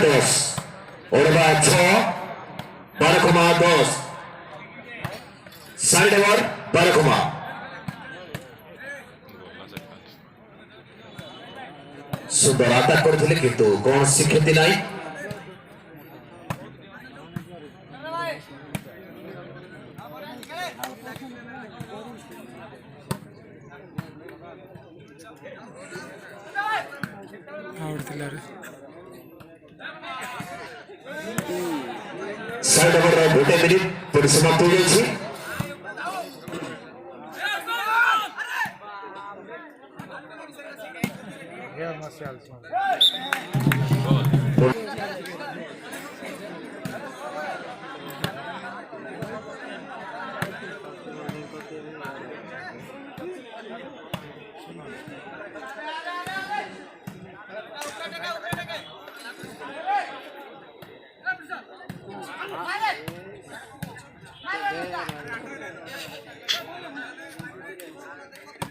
10 Orba 6 12,10 side over 12 सुंदर आताक करथिले किंतु कोन क्षति नाही साइड ओवर गोटे मिनिट परिसमाप्त हो जायछि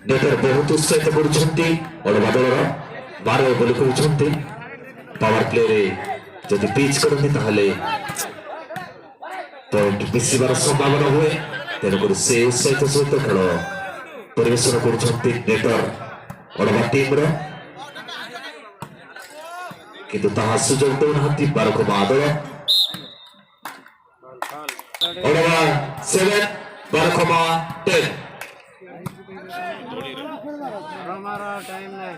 नेतर बहुत उत्साहित करुछंती और बदलर 12 बोली करुछंती पावर प्ले रे जदि पिच करते ताहले पॉइंट मिसिबार संभावना हुए तेणुक से उत्साहित सहित खेल परिवेशन करुछंती नेटर और टीम रो किंतु ताहा सुजोग देउनाहंती 12 बादल और 7 12,10 हमारा टाइम नहीं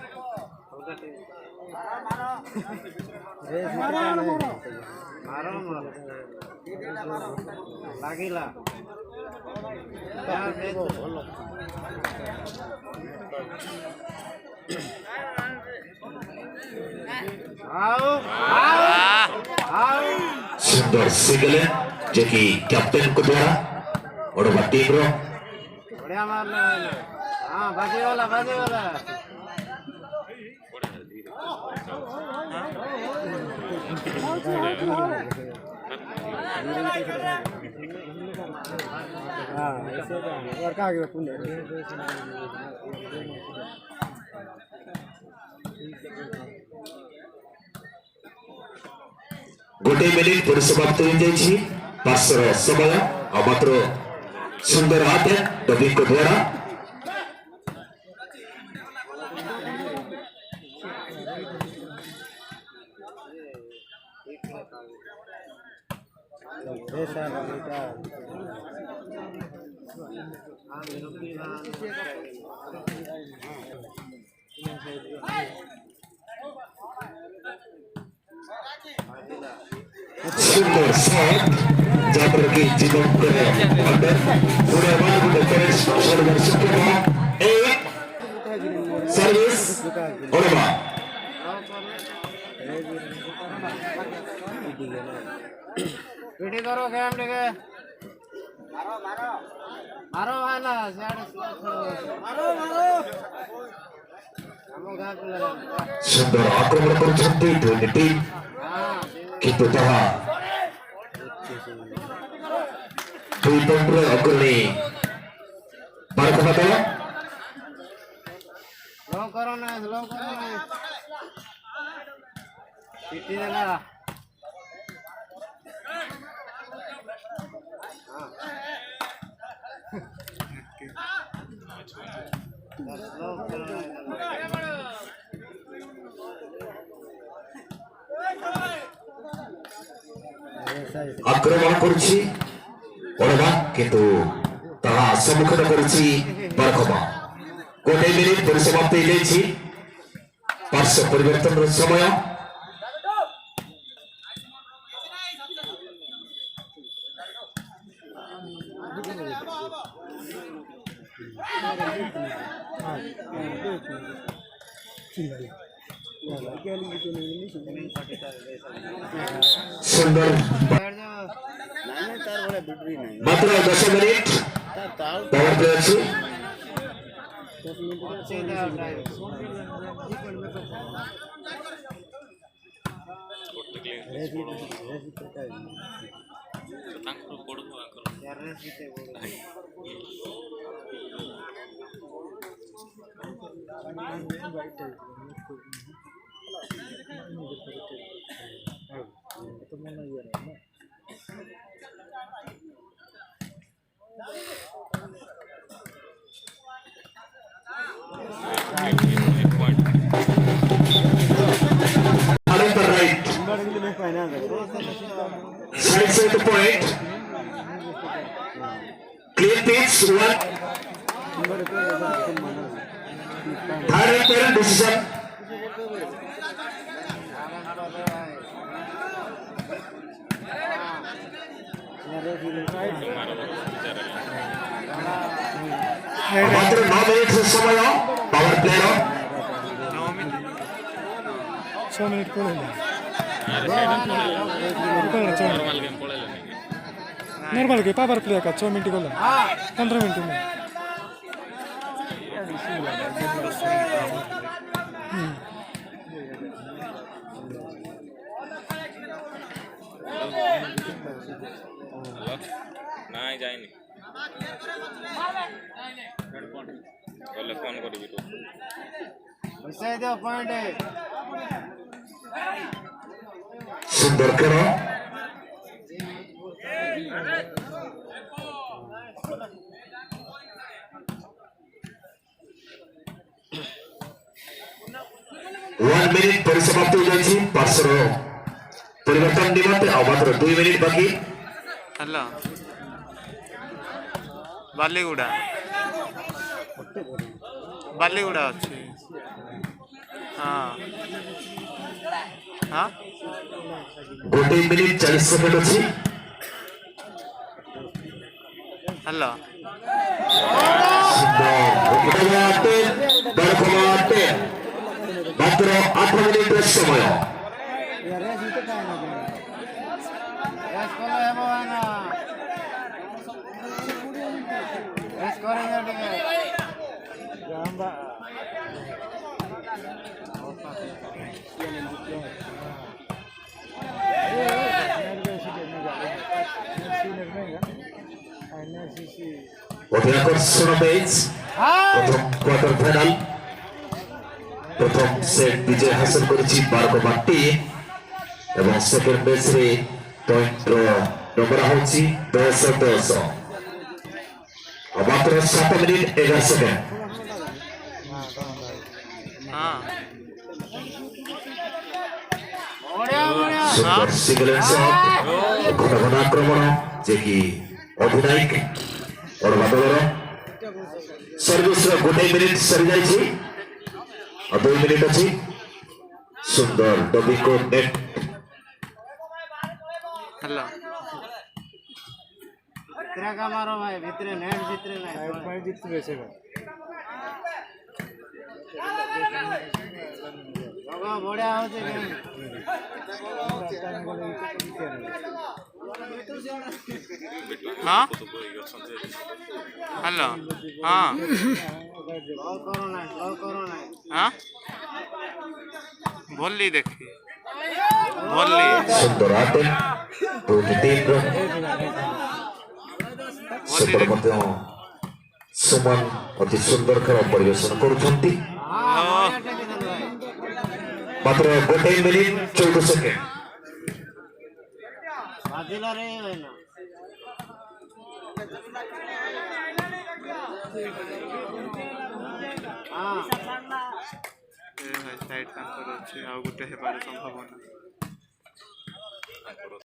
मारो लागिला सुंदर सिगले जो कि कैप्टन को द्वारा और टीम रो बढ़िया मारने वाला हाँ बाजी वाला गोटे मिनिट परिसमाप्त हो जाइछि पासर समय मात्र सुंदर हाथ डबिंग को द्वारा सुंदर शॉट जहां पर कि जीवन करे अंदर पूरे बार को करेक्ट सर्वर सुपर एक सर्विस और बा वीडियो करो गेम देखे मारो वाला सुंदर आक्रमण करुछंती दोनी टीम किंतु ताहा दुई पॉइंट अग्रणी 12 स्लो करो ना पीटी देला आक्रमण करुछि ओरबा किंतु ताहा सम्मुखीन करुछि बरखमा गोटे मिनिट परिसमाप्त हो जाइछि पार्श्व परिवर्तन समय सुंदर मात्र 10 मिनिट पावर प्ले अछि Side set point. Clean pitch 1. Third umpire decision. मात्र 9 मिनिट समय पावर प्लेयर 6 मिनिट नॉर्मल के पावर प्ले का 6 मिनिट गोला 15 मिनिट में নাই যায়নি বলে ফোন করবি তো বসাই দাও পয়েন্টে सुंदर करो वन मिनिट परिसमाप्ति हो जाए पार्श्व परिवर्तन निमंत्रण मात्र 2 मिनिट बाकी हेलो बालीगुड़ा बालीगुड़ा अच्छी हाँ हाँ 1 मिनिट 40 सेकंड अच्छी हेलो मात्र 8 मिनिट समय রেস করলে হবে না রেস করে না দিকে আকর্ষণ ম্যাচ প্রথম কোয়ার্টার ফাইনাল প্রথম সেট বিজয় হাসিল করেছি বারকোবাটি এবং সেকেন্ড ম্যাচ রে পয়েন্ট নম্বর হচ্ছে 10-10 মাত্র 7 মিনিট 11 সেকেন্ড हाँ সুন্দর সিগন্যাল শট ঘন ঘন আক্রমণ যে কি অধিনায়ক অরবাদলর सर्विस 1 मिनिट सरी जाइए और 2 मिनिट अच्छी सुंदर डबी को नेट हेलो भितरे का मारो भाई भितरे नेट भितरे नहीं पॉइंट जीत वैसे बाबा बढ़िया हो जे गेम हाँ हेलो हाँ बॉल करो ना हाँ बोली देखी बोली सुंदर आटे दो टीम सेपट मध्य सुमन अति सुंदर खेल परिवेशन करुछंती मात्र 1 मिनिट 14 सेकेंड बाजिला रे भाईना हां साइड काम करो आ गोटे हेबार संभावना